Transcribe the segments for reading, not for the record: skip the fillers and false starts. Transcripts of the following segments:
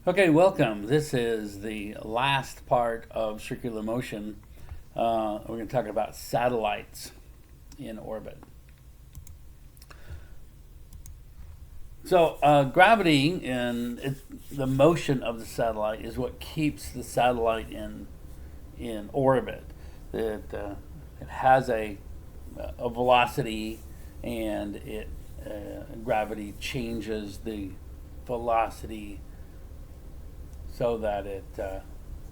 Okay, welcome. This is the last part of circular motion. We're going to talk about satellites in orbit. So, gravity and the motion of the satellite is what keeps the satellite in orbit. It has a velocity, and gravity changes the velocity so that it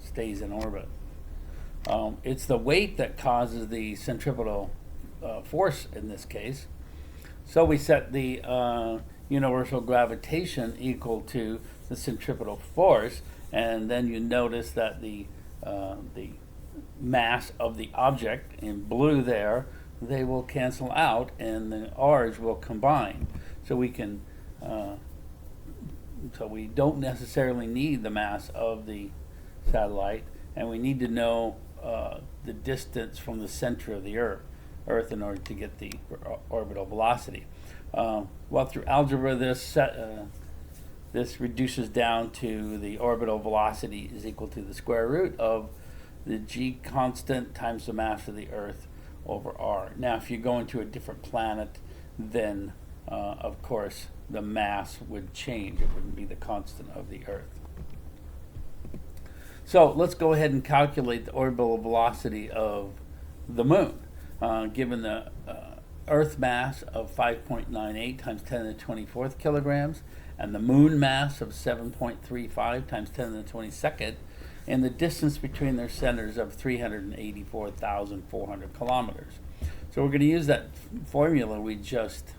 stays in orbit. It's the weight that causes the centripetal force in this case. So we set the universal gravitation equal to the centripetal force, and then you notice that the mass of the object in blue there, they will cancel out and the R's will combine. So we can so we don't necessarily need the mass of the satellite, and we need to know the distance from the center of the Earth in order to get the orbital velocity. Well, through algebra, this reduces down to the orbital velocity is equal to the square root of the g constant times the mass of the Earth over r. Now, if you go into a different planet, then of course the mass would change. It wouldn't be the constant of the Earth. So let's go ahead and calculate the orbital velocity of the moon. Given the Earth mass of 5.98 times 10 to the 24th kilograms, and the moon mass of 7.35 times 10 to the 22nd, and the distance between their centers of 384,400 kilometers. So we're going to use that formula we just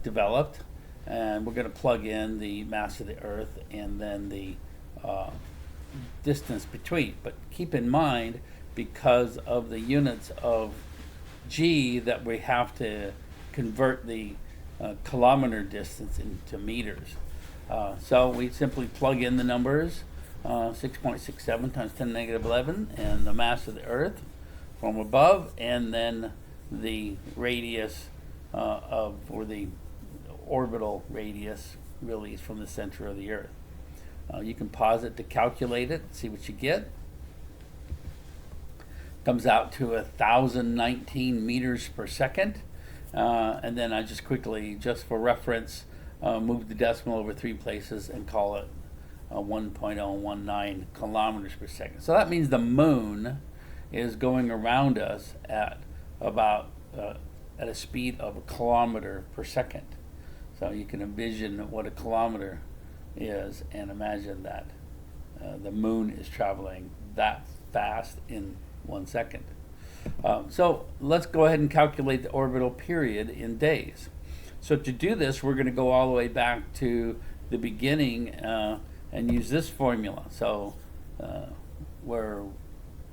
developed, and we're going to plug in the mass of the Earth and then the distance between. But keep in mind, because of the units of g, that we have to convert the kilometer distance into meters. So we simply plug in the numbers, 6.67 times 10 to the negative 11, and the mass of the Earth from above, and then the radius or the orbital radius really is from the center of the Earth. You can pause it to calculate it, see what you get. Comes out to 1,019 meters per second. And then I just quickly, just for reference, move the decimal over 3 places and call it 1.019 kilometers per second. So that means the moon is going around us at about at a speed of a kilometer per second. So you can envision what a kilometer is and imagine that the moon is traveling that fast in 1 second. So let's go ahead and calculate the orbital period in days. So to do this, we're going to go all the way back to the beginning and use this formula. So where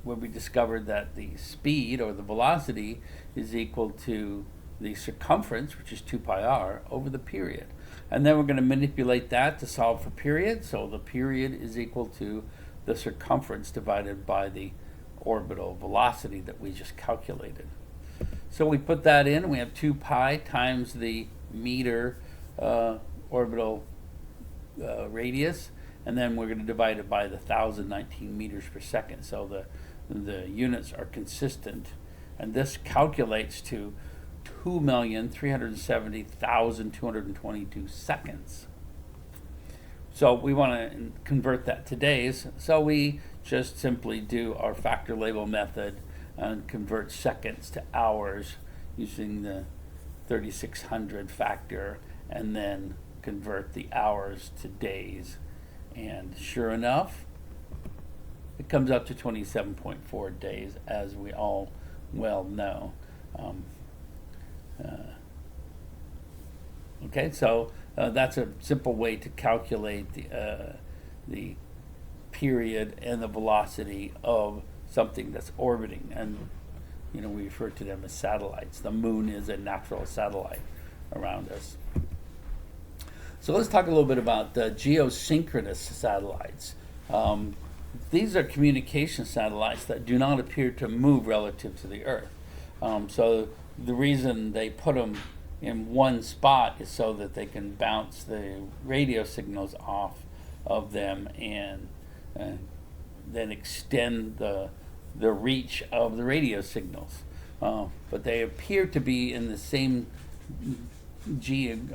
we discovered that the speed or the velocity is equal to the circumference, which is 2 pi r, over the period. And then we're going to manipulate that to solve for period. So the period is equal to the circumference divided by the orbital velocity that we just calculated. So we put that in, we have 2 pi times the meter orbital radius, and then we're going to divide it by the 1,019 meters per second. So the units are consistent, and this calculates to 2,370,222 seconds. So we want to convert that to days, so we just simply do our factor label method and convert seconds to hours using the 3600 factor, and then convert the hours to days. And sure enough, it comes up to 27.4 days, as we all well know. Okay, so that's a simple way to calculate the period and the velocity of something that's orbiting, and we refer to them as satellites. The moon is a natural satellite around us. So let's talk a little bit about geosynchronous satellites. These are communication satellites that do not appear to move relative to the Earth. So the reason they put them in one spot is so that they can bounce the radio signals off of them and then extend the reach of the radio signals. But they appear to be in the same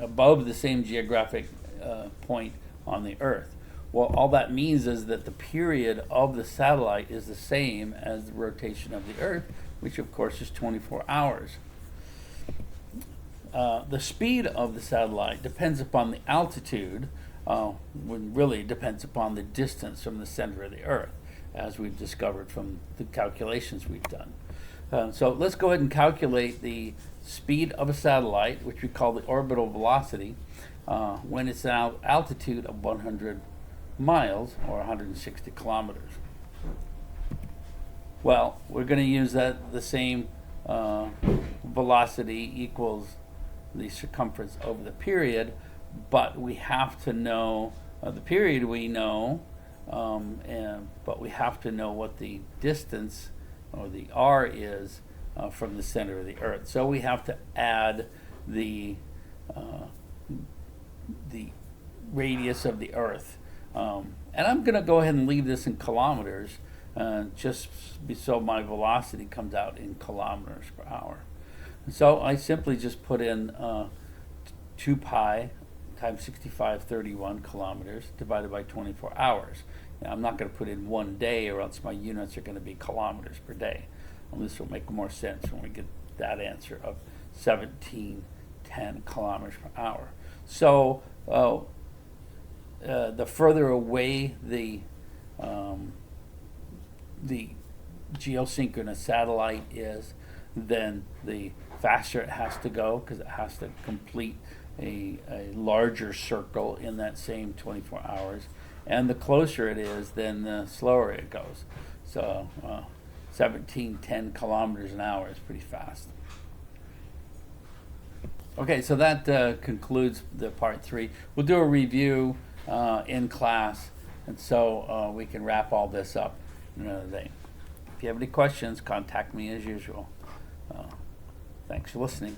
above the same geographic point on the Earth. Well, all that means is that the period of the satellite is the same as the rotation of the Earth, which of course is 24 hours. The speed of the satellite depends upon the altitude, when really depends upon the distance from the center of the Earth, as we've discovered from the calculations we've done. So let's go ahead and calculate the speed of a satellite, which we call the orbital velocity, when it's at an altitude of 100 miles or 160 kilometers. Well, we're going to use the same velocity equals the circumference over the period, but we have to know the period we know, but we have to know what the distance or the r is from the center of the Earth. So we have to add the radius of the Earth. And I'm going to go ahead and leave this in kilometers, just so my velocity comes out in kilometers per hour. So I simply just put in 2 pi times 6531 kilometers divided by 24 hours. Now, I'm not going to put in 1 day, or else my units are going to be kilometers per day. And this will make more sense when we get that answer of 1710 kilometers per hour. So the further away the geosynchronous satellite is, then the faster it has to go, because it has to complete a larger circle in that same 24 hours. And the closer it is, then the slower it goes. So 1710 kilometers an hour is pretty fast. Okay, so that concludes the part 3. We'll do a review in class, and so we can wrap all this up another day. If you have any questions, contact me as usual. Thanks for listening.